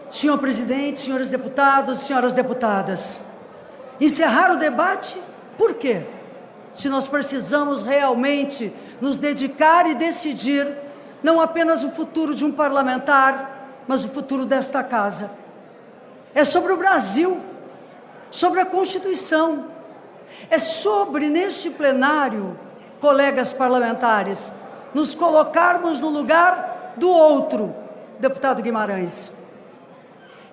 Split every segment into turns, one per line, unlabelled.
Senhor presidente, senhores deputados, senhoras deputadas, encerrar o debate, por quê? Se nós precisamos realmente nos dedicar e decidir não apenas o futuro de um parlamentar, mas o futuro desta casa. É sobre o Brasil, sobre a Constituição, é sobre, neste plenário, colegas parlamentares, nos colocarmos no lugar do outro, deputado Guimarães.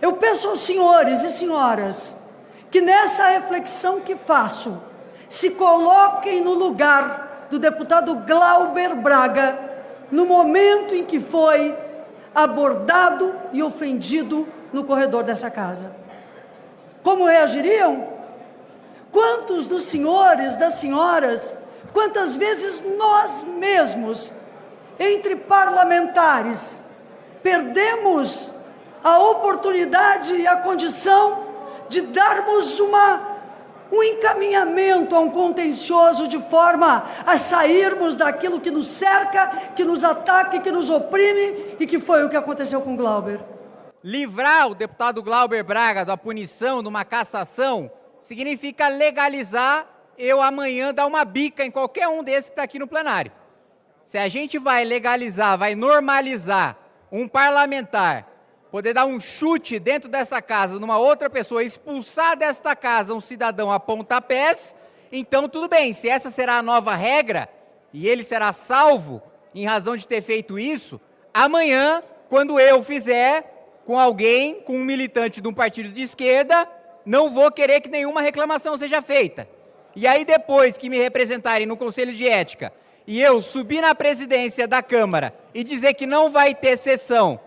Eu peço aos senhores e senhoras que nessa reflexão que faço, se coloquem no lugar do deputado Glauber Braga, no momento em que foi abordado e ofendido no corredor dessa casa. Como reagiriam? Quantos dos senhores, das senhoras, quantas vezes nós mesmos, entre parlamentares, perdemos a oportunidade e a condição de darmos um encaminhamento a um contencioso de forma a sairmos daquilo que nos cerca, que nos ataca e que nos oprime, e que foi o que aconteceu com Glauber.
Livrar o deputado Glauber Braga da punição, de uma cassação, significa legalizar eu amanhã dar uma bica em qualquer um desses que está aqui no plenário. Se a gente vai legalizar, vai normalizar um parlamentar poder dar um chute dentro dessa casa numa outra pessoa, expulsar desta casa um cidadão a pontapés, então tudo bem, se essa será a nova regra, e ele será salvo em razão de ter feito isso, amanhã, quando eu fizer com alguém, com um militante de um partido de esquerda, não vou querer que nenhuma reclamação seja feita. E aí depois que me representarem no Conselho de Ética, e eu subir na presidência da Câmara e dizer que não vai ter sessão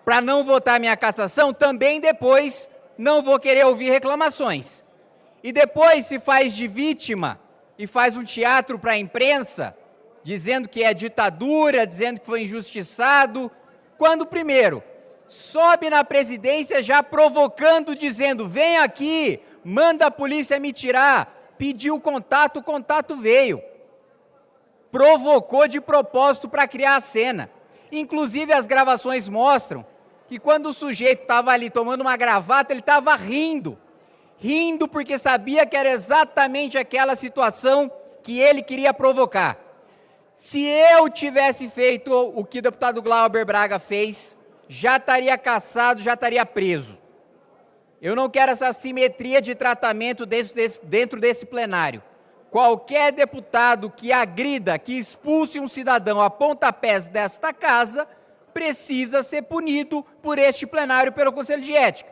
para não votar minha cassação, também depois não vou querer ouvir reclamações. E depois se faz de vítima e faz um teatro para a imprensa, dizendo que é ditadura, dizendo que foi injustiçado, quando primeiro sobe na presidência já provocando, dizendo, vem aqui, manda a polícia me tirar, pediu contato, o contato veio. Provocou de propósito para criar a cena. Inclusive as gravações mostram que quando o sujeito estava ali tomando uma gravata, ele estava rindo. Rindo porque sabia que era exatamente aquela situação que ele queria provocar. Se eu tivesse feito o que o deputado Glauber Braga fez, já estaria cassado, já estaria preso. Eu não quero essa assimetria de tratamento dentro desse plenário. Qualquer deputado que agrida, que expulse um cidadão a pontapés desta casa, precisa ser punido por este plenário, pelo Conselho de Ética.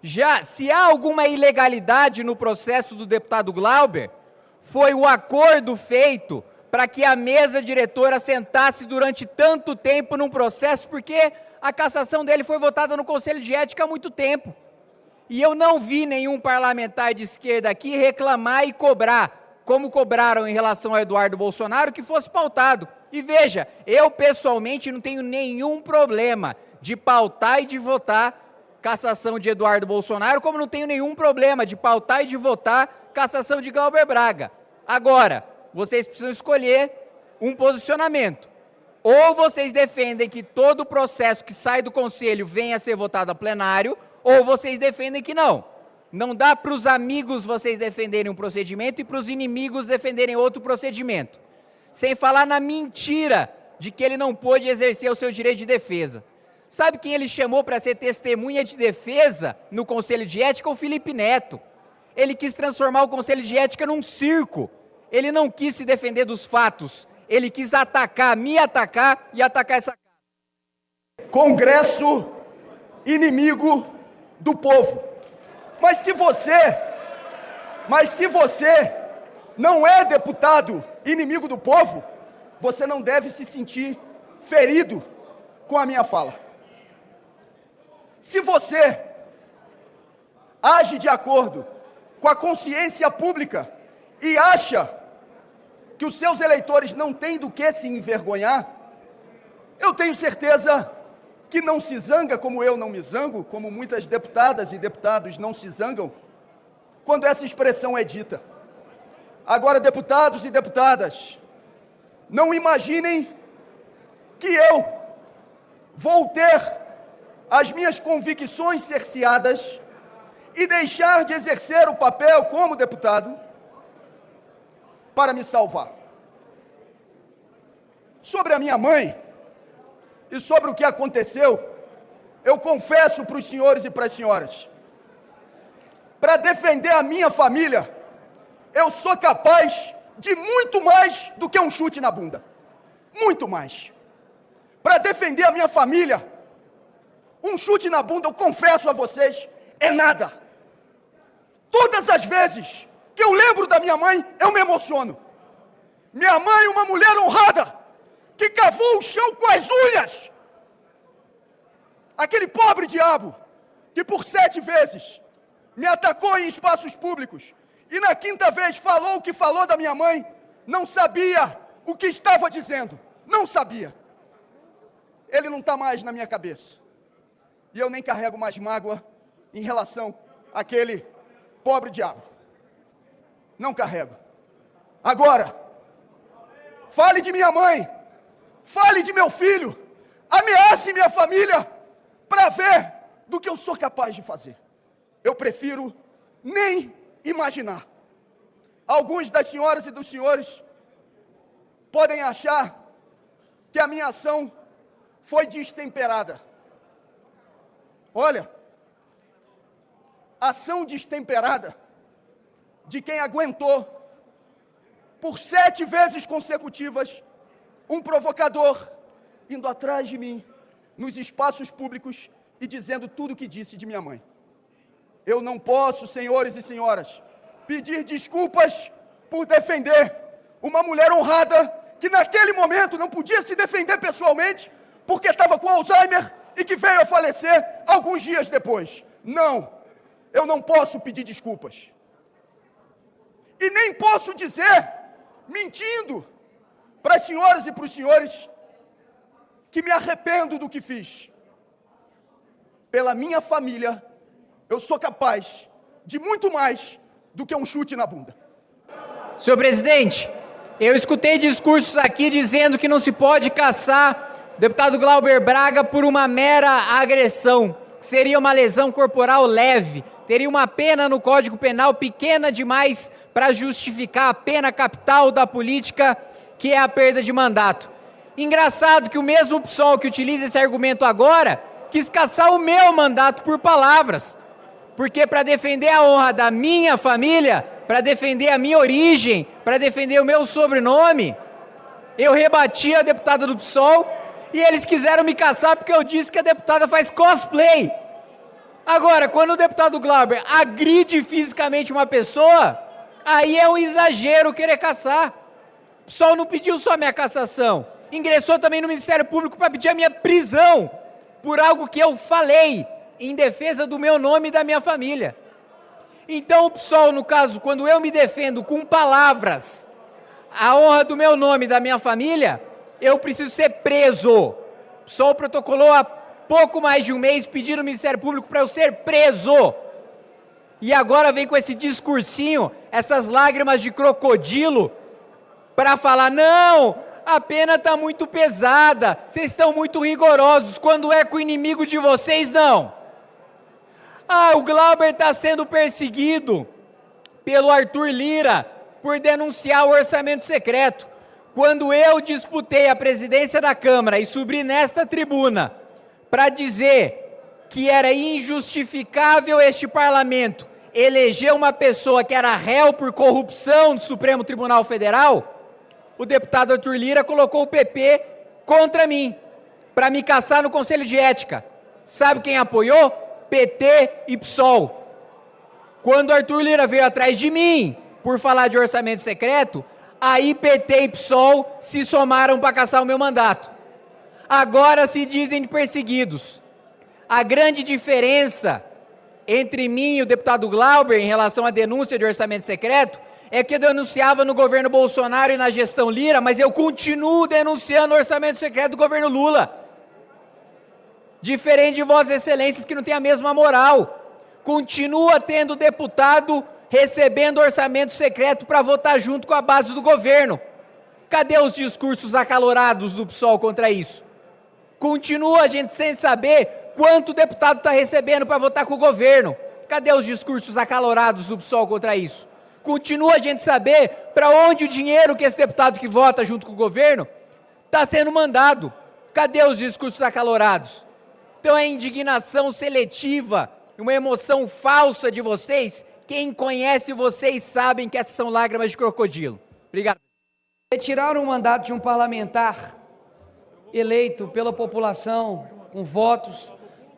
Já, se há alguma ilegalidade no processo do deputado Glauber, foi o acordo feito para que a mesa diretora sentasse durante tanto tempo num processo, porque a cassação dele foi votada no Conselho de Ética há muito tempo. E eu não vi nenhum parlamentar de esquerda aqui reclamar e cobrar, como cobraram em relação ao Eduardo Bolsonaro, que fosse pautado. E veja, eu pessoalmente não tenho nenhum problema de pautar e de votar cassação de Eduardo Bolsonaro, como não tenho nenhum problema de pautar e de votar cassação de Glauber Braga. Agora, vocês precisam escolher um posicionamento. Ou vocês defendem que todo o processo que sai do Conselho venha a ser votado a plenário, ou vocês defendem que não. Não dá para os amigos vocês defenderem um procedimento e para os inimigos defenderem outro procedimento. Sem falar na mentira de que ele não pôde exercer o seu direito de defesa. Sabe quem ele chamou para ser testemunha de defesa no Conselho de Ética? O Felipe Neto. Ele quis transformar o Conselho de Ética num circo. Ele não quis se defender dos fatos. Ele quis atacar, me atacar e atacar essa casa.
Congresso inimigo do povo. Mas se você não é deputado inimigo do povo, você não deve se sentir ferido com a minha fala. Se você age de acordo com a consciência pública e acha que os seus eleitores não têm do que se envergonhar, eu tenho certeza que não se zanga, como eu não me zango, como muitas deputadas e deputados não se zangam, quando essa expressão é dita. Agora, deputados e deputadas, não imaginem que eu vou ter as minhas convicções cerceadas e deixar de exercer o papel como deputado para me salvar. Sobre a minha mãe e sobre o que aconteceu, eu confesso para os senhores e para as senhoras, para defender a minha família, eu sou capaz de muito mais do que um chute na bunda. Muito mais. Para defender a minha família, um chute na bunda, eu confesso a vocês, é nada. Todas as vezes que eu lembro da minha mãe, eu me emociono. Minha mãe, uma mulher honrada, que cavou o chão com as unhas. Aquele pobre diabo, que por 7 vezes me atacou em espaços públicos, e na 5ª vez falou o que falou da minha mãe, não sabia o que estava dizendo. Não sabia. Ele não está mais na minha cabeça. E eu nem carrego mais mágoa em relação àquele pobre diabo. Não carrego. Agora, fale de minha mãe, fale de meu filho, ameace minha família para ver do que eu sou capaz de fazer. Eu prefiro nem imaginar. Alguns das senhoras e dos senhores podem achar que a minha ação foi destemperada. Olha, ação destemperada de quem aguentou por 7 vezes consecutivas um provocador indo atrás de mim nos espaços públicos e dizendo tudo o que disse de minha mãe. Eu não posso, senhores e senhoras, pedir desculpas por defender uma mulher honrada que naquele momento não podia se defender pessoalmente porque estava com Alzheimer e que veio a falecer alguns dias depois. Não, eu não posso pedir desculpas. E nem posso dizer, mentindo, para as senhoras e para os senhores, que me arrependo do que fiz. Pela minha família, eu sou capaz de muito mais do que um chute na bunda.
Senhor presidente, eu escutei discursos aqui dizendo que não se pode caçar o deputado Glauber Braga por uma mera agressão, que seria uma lesão corporal leve, teria uma pena no Código Penal pequena demais para justificar a pena capital da política, que é a perda de mandato. Engraçado que o mesmo PSOL que utiliza esse argumento agora quis caçar o meu mandato por palavras, porque para defender a honra da minha família, para defender a minha origem, para defender o meu sobrenome, eu rebati a deputada do PSOL e eles quiseram me caçar porque eu disse que a deputada faz cosplay. Agora, quando o deputado Glauber agride fisicamente uma pessoa, aí é um exagero querer caçar. O PSOL não pediu só a minha cassação, ingressou também no Ministério Público para pedir a minha prisão por algo que eu falei em defesa do meu nome e da minha família. Então o PSOL, no caso, quando eu me defendo com palavras a honra do meu nome e da minha família, eu preciso ser preso. O PSOL protocolou há pouco mais de um mês pedindo ao Ministério Público para eu ser preso. E agora vem com esse discursinho, essas lágrimas de crocodilo, para falar, não, a pena está muito pesada, vocês estão muito rigorosos, quando é com o inimigo de vocês, não. Ah, o Glauber está sendo perseguido pelo Arthur Lira por denunciar o orçamento secreto. Quando eu disputei a presidência da Câmara e subi nesta tribuna para dizer que era injustificável este parlamento eleger uma pessoa que era réu por corrupção do Supremo Tribunal Federal, o deputado Arthur Lira colocou o PP contra mim, para me caçar no Conselho de Ética. Sabe quem apoiou? PT e PSOL. Quando Arthur Lira veio atrás de mim por falar de orçamento secreto, aí PT e PSOL se somaram para caçar o meu mandato. Agora se dizem perseguidos. A grande diferença entre mim e o deputado Glauber em relação à denúncia de orçamento secreto é que eu denunciava no governo Bolsonaro e na gestão Lira, mas eu continuo denunciando o orçamento secreto do governo Lula. Diferente de Vossas Excelências, que não tem a mesma moral. Continua tendo deputado recebendo orçamento secreto para votar junto com a base do governo. Cadê os discursos acalorados do PSOL contra isso? Continua a gente sem saber quanto o deputado está recebendo para votar com o governo. Cadê os discursos acalorados do PSOL contra isso? Continua a gente saber para onde o dinheiro que esse deputado que vota junto com o governo está sendo mandado. Cadê os discursos acalorados? Então é indignação seletiva, uma emoção falsa de vocês. Quem conhece vocês sabem que essas são lágrimas de crocodilo. Obrigado.
Retirar o mandato de um parlamentar eleito pela população, com votos,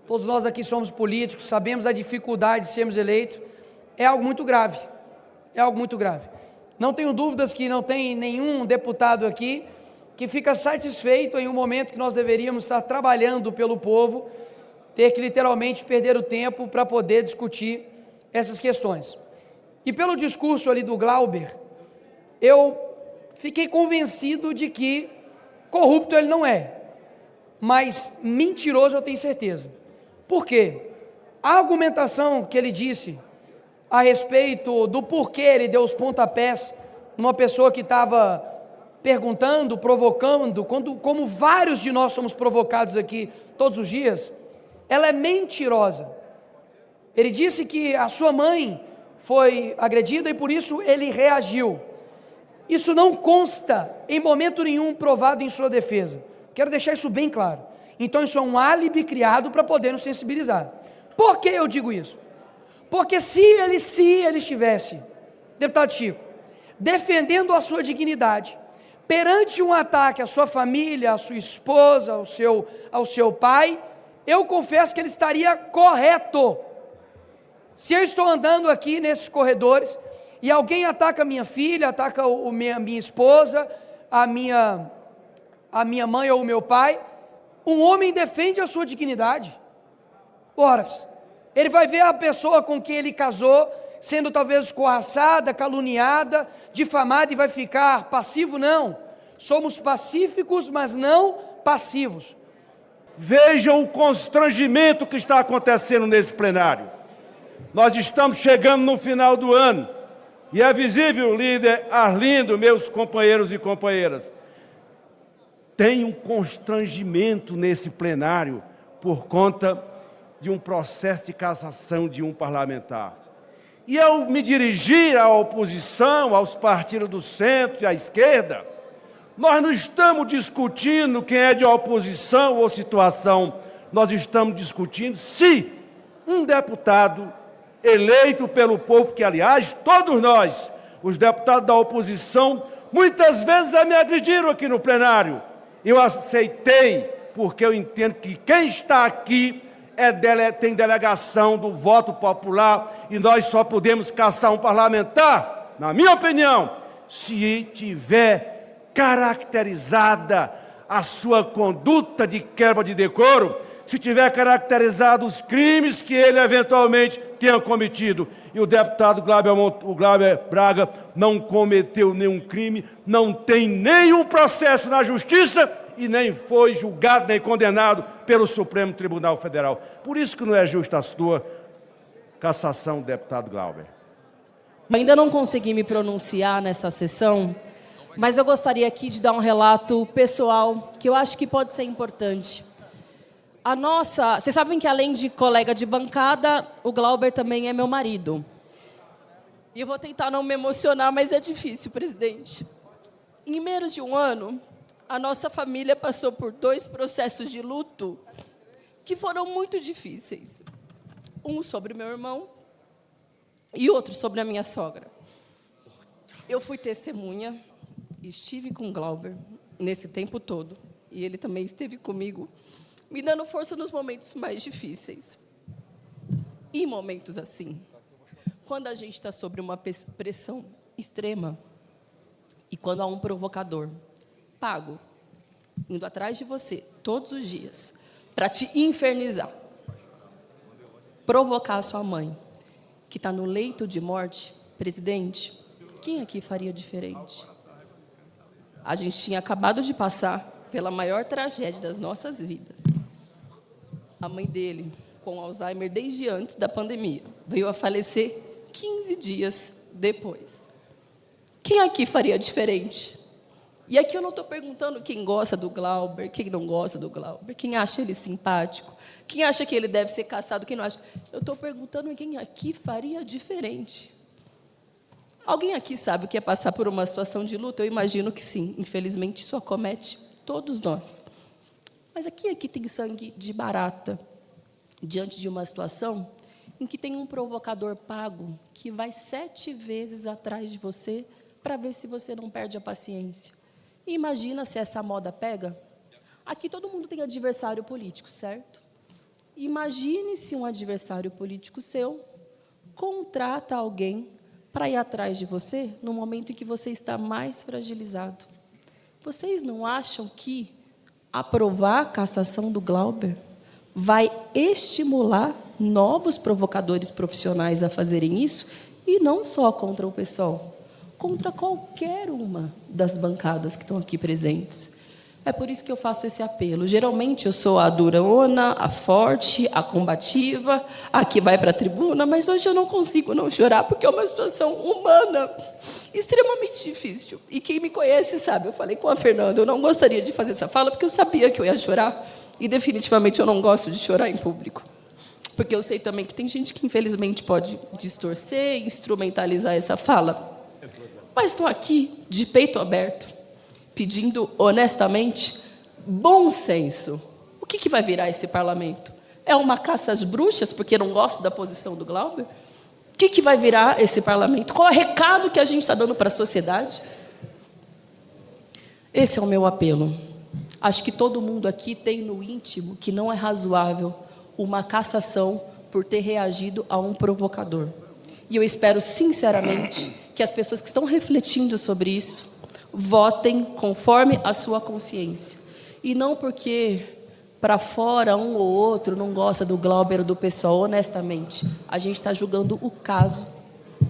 todos nós aqui somos políticos, sabemos a dificuldade de sermos eleitos, é algo muito grave, é algo muito grave. Não tenho dúvidas que não tem nenhum deputado aqui que fica satisfeito em um momento que nós deveríamos estar trabalhando pelo povo, ter que literalmente perder o tempo para poder discutir essas questões. E pelo discurso ali do Glauber, eu fiquei convencido de que corrupto ele não é, mas mentiroso eu tenho certeza. Por quê? A argumentação que ele disse a respeito do porquê ele deu os pontapés numa pessoa que estava perguntando, provocando, como vários de nós somos provocados aqui todos os dias, ela é mentirosa. Ele disse que a sua mãe foi agredida e por isso ele reagiu. Isso não consta em momento nenhum provado em sua defesa. Quero deixar isso bem claro. Então isso é um álibi criado para poder nos sensibilizar. Por que eu digo isso? Porque se ele estivesse, deputado Chico, defendendo a sua dignidade, perante um ataque à sua família, à sua esposa, ao seu pai, eu confesso que ele estaria correto. Se eu estou andando aqui nesses corredores e alguém ataca a minha filha, ataca minha esposa, a minha mãe ou o meu pai, um homem defende a sua dignidade. Ora, ele vai ver a pessoa com quem ele casou sendo talvez escorraçada, caluniada, difamada e vai ficar passivo? Não. Somos pacíficos, mas não passivos.
Vejam o constrangimento que está acontecendo nesse plenário. Nós estamos chegando no final do ano e é visível, líder Arlindo, meus companheiros e companheiras, tem um constrangimento nesse plenário por conta de um processo de cassação de um parlamentar. E eu me dirigir à oposição, aos partidos do centro e à esquerda, nós não estamos discutindo quem é de oposição ou situação, nós estamos discutindo se um deputado eleito pelo povo, que aliás, todos nós, os deputados da oposição, muitas vezes me agrediram aqui no plenário. Eu aceitei, porque eu entendo que quem está aqui tem delegação do voto popular e nós só podemos caçar um parlamentar, na minha opinião, se tiver caracterizada a sua conduta de quebra de decoro, se tiver caracterizado os crimes que ele eventualmente tenha cometido. E o deputado Glauber Braga não cometeu nenhum crime, não tem nenhum processo na justiça e nem foi julgado nem condenado pelo Supremo Tribunal Federal. Por isso que não é justa a sua cassação, deputado Glauber.
Ainda não consegui me pronunciar nessa sessão, mas eu gostaria aqui de dar um relato pessoal que eu acho que pode ser importante. Vocês sabem que além de colega de bancada, o Glauber também é meu marido. E eu vou tentar não me emocionar, mas é difícil, presidente. Em menos de um ano, a nossa família passou por 2 processos de luto que foram muito difíceis. Um sobre meu irmão e outro sobre a minha sogra. Eu fui testemunha, estive com o Glauber nesse tempo todo, e ele também esteve comigo, me dando força nos momentos mais difíceis. E em momentos assim, quando a gente está sob uma pressão extrema, e quando há um provocador pago, indo atrás de você todos os dias, para te infernizar, provocar a sua mãe, que está no leito de morte, presidente, quem aqui faria diferente? A gente tinha acabado de passar pela maior tragédia das nossas vidas. A mãe dele, com Alzheimer desde antes da pandemia, veio a falecer 15 dias depois. Quem aqui faria diferente? E aqui eu não estou perguntando quem gosta do Glauber, quem não gosta do Glauber, quem acha ele simpático, quem acha que ele deve ser caçado, quem não acha. Eu estou perguntando quem aqui faria diferente. Alguém aqui sabe o que é passar por uma situação de luta? Eu imagino que sim. Infelizmente, isso acomete todos nós. Mas aqui tem sangue de barata diante de uma situação em que tem um provocador pago que vai 7 vezes atrás de você para ver se você não perde a paciência. E imagina se essa moda pega. Aqui todo mundo tem adversário político, certo? Imagine se um adversário político seu contrata alguém para ir atrás de você no momento em que você está mais fragilizado. Vocês não acham que aprovar a cassação do Glauber vai estimular novos provocadores profissionais a fazerem isso? E não só contra o PSOL, contra qualquer uma das bancadas que estão aqui presentes. É por isso que eu faço esse apelo. Geralmente eu sou a durona, a forte, a combativa, a que vai para a tribuna, mas hoje eu não consigo não chorar, porque é uma situação humana extremamente difícil. E quem me conhece sabe, eu falei com a Fernanda, eu não gostaria de fazer essa fala, porque eu sabia que eu ia chorar, e definitivamente eu não gosto de chorar em público. Porque eu sei também que tem gente que, infelizmente, pode distorcer, instrumentalizar essa fala. Mas estou aqui, de peito aberto, pedindo, honestamente, bom senso. O que vai virar esse parlamento? É uma caça às bruxas, porque não gosto da posição do Glauber? O que vai virar esse parlamento? Qual é o recado que a gente está dando para a sociedade? Esse é o meu apelo. Acho que todo mundo aqui tem no íntimo que não é razoável uma cassação por ter reagido a um provocador. E eu espero, sinceramente, que as pessoas que estão refletindo sobre isso votem conforme a sua consciência. E não porque para fora um ou outro não gosta do Glauber ou do PSOL, honestamente. A gente está julgando o caso,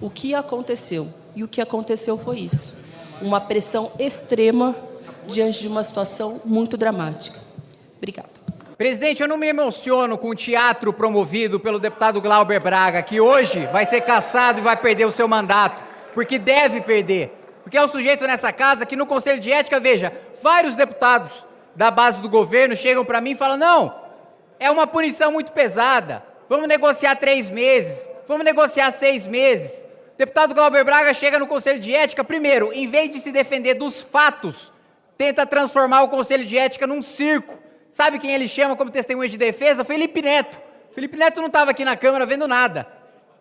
o que aconteceu. E o que aconteceu foi isso. Uma pressão extrema diante de uma situação muito dramática. Obrigada.
Presidente, eu não me emociono com o teatro promovido pelo deputado Glauber Braga, que hoje vai ser cassado e vai perder o seu mandato, porque deve perder. Porque é um sujeito nessa casa que no Conselho de Ética, veja, vários deputados da base do governo chegam para mim e falam, não, é uma punição muito pesada, vamos negociar 3 meses, vamos negociar 6 meses. O deputado Glauber Braga chega no Conselho de Ética, primeiro, em vez de se defender dos fatos, tenta transformar o Conselho de Ética num circo. Sabe quem ele chama como testemunha de defesa? Felipe Neto. Felipe Neto não estava aqui na Câmara vendo nada.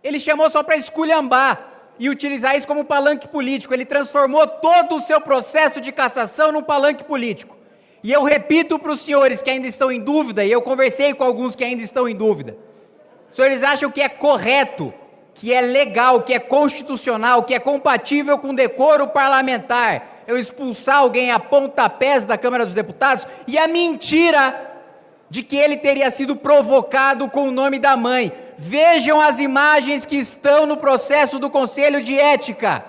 Ele chamou só para esculhambar e utilizar isso como palanque político. Ele transformou todo o seu processo de cassação num palanque político. E eu repito para os senhores que ainda estão em dúvida, e eu conversei com alguns que ainda estão em dúvida, os senhores acham que é correto, que é legal, que é constitucional, que é compatível com decoro parlamentar eu expulsar alguém a pontapés da Câmara dos Deputados, e a mentira de que ele teria sido provocado com o nome da mãe? Vejam as imagens que estão no processo do Conselho de Ética.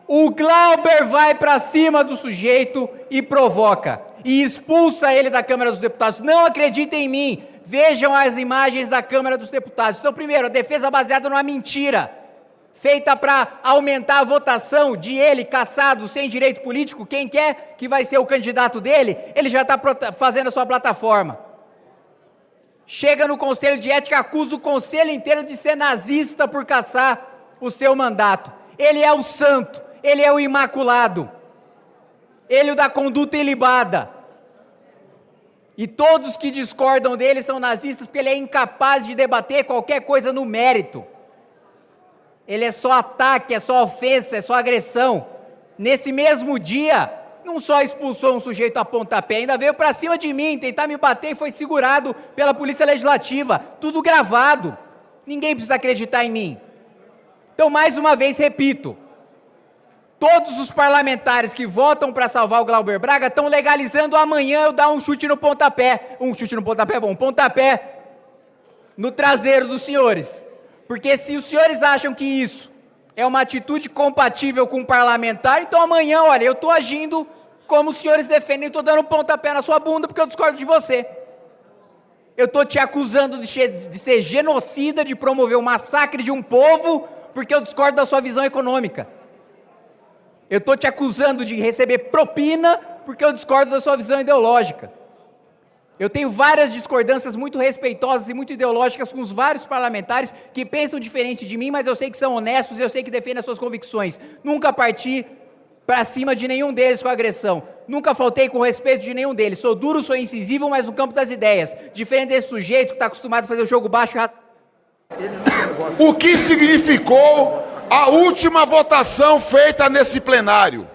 O Glauber vai para cima do sujeito e provoca, e expulsa ele da Câmara dos Deputados. Não acreditem em mim, vejam as imagens da Câmara dos Deputados. Então, primeiro, a defesa baseada numa mentira, feita para aumentar a votação de ele, cassado, sem direito político. Quem quer que vai ser o candidato dele, ele já está fazendo a sua plataforma. Chega no Conselho de Ética, acusa o Conselho inteiro de ser nazista por cassar o seu mandato. Ele é o santo, ele é o imaculado, ele é o da conduta ilibada. E todos que discordam dele são nazistas porque ele é incapaz de debater qualquer coisa no mérito. Ele é só ataque, é só ofensa, é só agressão. Nesse mesmo dia, não só expulsou um sujeito a pontapé, ainda veio para cima de mim, tentar me bater e foi segurado pela Polícia Legislativa. Tudo gravado. Ninguém precisa acreditar em mim. Então, mais uma vez, repito, todos os parlamentares que votam para salvar o Glauber Braga estão legalizando amanhã eu dar um chute no pontapé. Um chute no pontapé, bom, um pontapé no traseiro dos senhores. Porque se os senhores acham que isso é uma atitude compatível com um parlamentar, então amanhã, olha, eu estou agindo como os senhores defendem, estou dando um pontapé na sua bunda porque eu discordo de você. Eu estou te acusando de ser genocida, de promover o massacre de um povo, porque eu discordo da sua visão econômica. Eu estou te acusando de receber propina porque eu discordo da sua visão ideológica. Eu tenho várias discordâncias muito respeitosas e muito ideológicas com os vários parlamentares que pensam diferente de mim, mas eu sei que são honestos e eu sei que defendem as suas convicções. Nunca parti para cima de nenhum deles com agressão. Nunca faltei com respeito de nenhum deles. Sou duro, sou incisivo, mas no campo das ideias. Diferente desse sujeito que está acostumado a fazer o jogo baixo e
O que significou a última votação feita nesse plenário?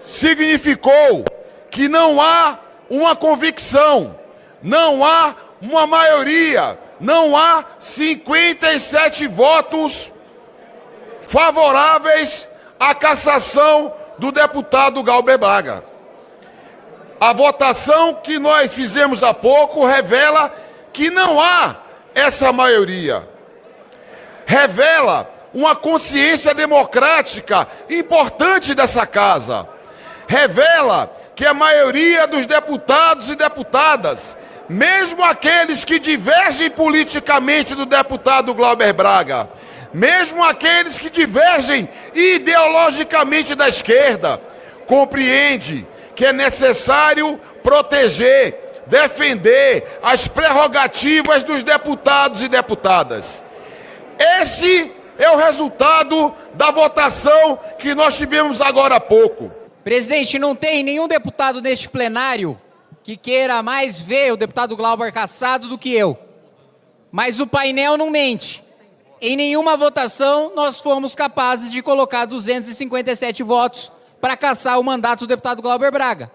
Significou que não há uma convicção, não há uma maioria, não há 57 votos favoráveis à cassação do deputado Glauber Braga. A votação que nós fizemos há pouco revela que não há essa maioria. Revela uma consciência democrática importante dessa casa. Revela que a maioria dos deputados e deputadas, mesmo aqueles que divergem politicamente do deputado Glauber Braga, mesmo aqueles que divergem ideologicamente da esquerda, compreende que é necessário proteger, defender as prerrogativas dos deputados e deputadas. Esse é o resultado da votação que nós tivemos agora há pouco.
Presidente, não tem nenhum deputado neste plenário que queira mais ver o deputado Glauber cassado do que eu. Mas o painel não mente. Em nenhuma votação nós fomos capazes de colocar 257 votos para cassar o mandato do deputado Glauber Braga.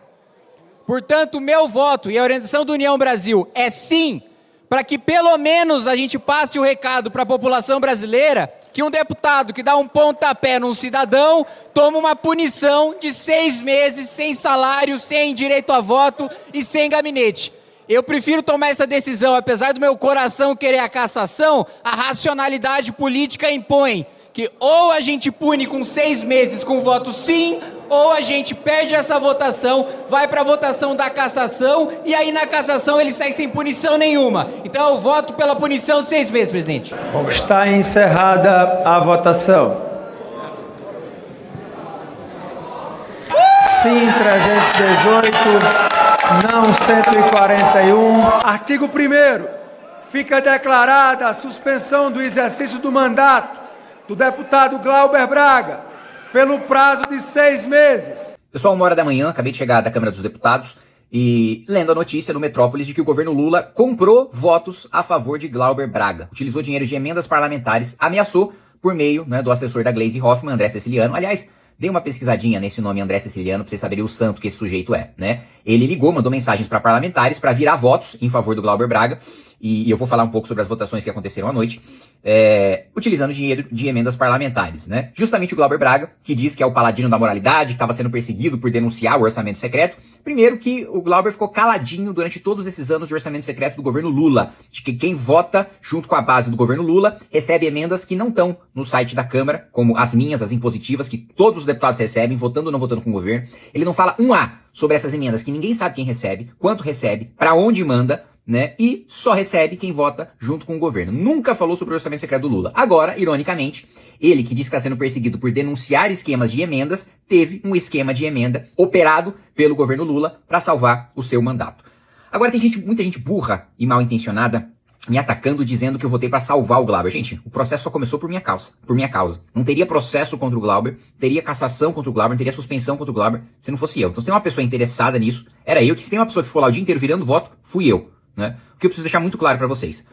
Portanto, o meu voto e a orientação do União Brasil é sim, para que pelo menos a gente passe o recado para a população brasileira que um deputado que dá um pontapé num cidadão toma uma punição de 6 meses, sem salário, sem direito a voto e sem gabinete. Eu prefiro tomar essa decisão, apesar do meu coração querer a cassação, a racionalidade política impõe que ou a gente pune com 6 meses com voto sim, ou a gente perde essa votação, vai para a votação da cassação, e aí na cassação ele sai sem punição nenhuma. Então eu voto pela punição de 6 meses, presidente.
Está encerrada a votação. Sim, 318, não 141. Artigo 1º. Fica declarada a suspensão do exercício do mandato do deputado Glauber Braga pelo prazo de 6 meses.
Pessoal, 1h da manhã, acabei de chegar da Câmara dos Deputados e lendo a notícia no Metrópolis de que o governo Lula comprou votos a favor de Glauber Braga. Utilizou dinheiro de emendas parlamentares, ameaçou por meio do assessor da Gleisi Hoffmann, André Ceciliano. Aliás, dei uma pesquisadinha nesse nome André Ceciliano pra vocês saberem o santo que esse sujeito é, né? Ele ligou, mandou mensagens para parlamentares para virar votos em favor do Glauber Braga. E eu vou falar um pouco sobre as votações que aconteceram à noite, utilizando dinheiro de emendas parlamentares, né? Justamente o Glauber Braga, que diz que é o paladino da moralidade, que estava sendo perseguido por denunciar o orçamento secreto. Primeiro que o Glauber ficou caladinho durante todos esses anos de orçamento secreto do governo Lula, de que quem vota junto com a base do governo Lula recebe emendas que não estão no site da Câmara, como as minhas, as impositivas, que todos os deputados recebem, votando ou não votando com o governo. Ele não fala um A sobre essas emendas, que ninguém sabe quem recebe, quanto recebe, para onde manda, né? E só recebe quem vota junto com o governo. Nunca falou sobre o orçamento secreto do Lula. Agora, ironicamente, ele que diz que está sendo perseguido por denunciar esquemas de emendas, teve um esquema de emenda operado pelo governo Lula para salvar o seu mandato. Agora tem muita gente burra e mal intencionada me atacando, dizendo que eu votei para salvar o Glauber. Gente, o processo só começou por minha causa. Não teria processo contra o Glauber, teria cassação contra o Glauber, não teria suspensão contra o Glauber se não fosse eu. Então se tem uma pessoa interessada nisso, era eu. Que se tem uma pessoa que ficou lá o dia inteiro virando voto, fui eu. Né? O que eu preciso deixar muito claro para vocês.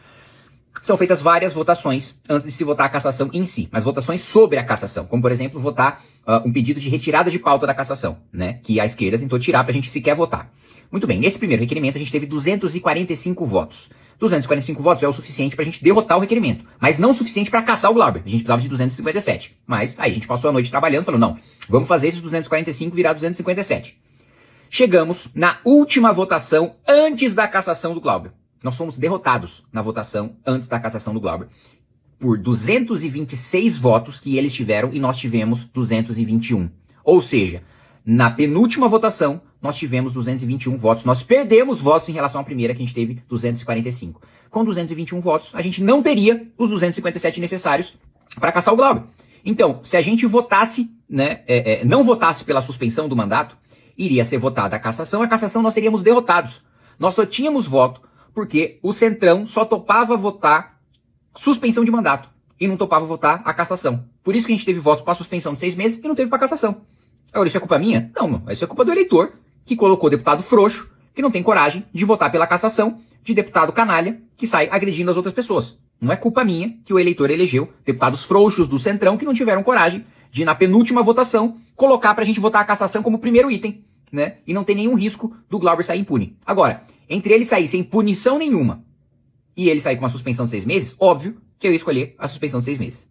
São feitas várias votações antes de se votar a cassação em si, mas votações sobre a cassação, como por exemplo votar um pedido de retirada de pauta da cassação, né? Que a esquerda tentou tirar pra gente sequer votar. Muito bem, nesse primeiro requerimento a gente teve 245 votos. 245 votos é o suficiente pra gente derrotar o requerimento, mas não o suficiente pra cassar o Glauber. A gente precisava de 257. Mas aí a gente passou a noite trabalhando, falou, não, vamos fazer esses 245 virar 257. Chegamos na última votação antes da cassação do Glauber. Nós fomos derrotados na votação antes da cassação do Glauber por 226 votos que eles tiveram e nós tivemos 221. Ou seja, na penúltima votação, nós tivemos 221 votos. Nós perdemos votos em relação à primeira, que a gente teve 245. Com 221 votos, a gente não teria os 257 necessários para cassar o Glauber. Então, se a gente votasse, né, não votasse pela suspensão do mandato, iria ser votada a cassação nós seríamos derrotados. Nós só tínhamos voto porque o Centrão só topava votar suspensão de mandato e não topava votar a cassação. Por isso que a gente teve votos para suspensão de 6 meses e não teve para cassação. Agora, isso é culpa minha? Não, isso é culpa do eleitor, que colocou deputado frouxo, que não tem coragem de votar pela cassação de deputado canalha que sai agredindo as outras pessoas. Não é culpa minha que o eleitor elegeu deputados frouxos do Centrão que não tiveram coragem de, na penúltima votação, colocar pra gente votar a cassação como primeiro item, né? E não tem nenhum risco do Glauber sair impune. Agora, entre ele sair sem punição nenhuma e ele sair com uma suspensão de 6 meses, óbvio que eu ia escolher a suspensão de 6 meses.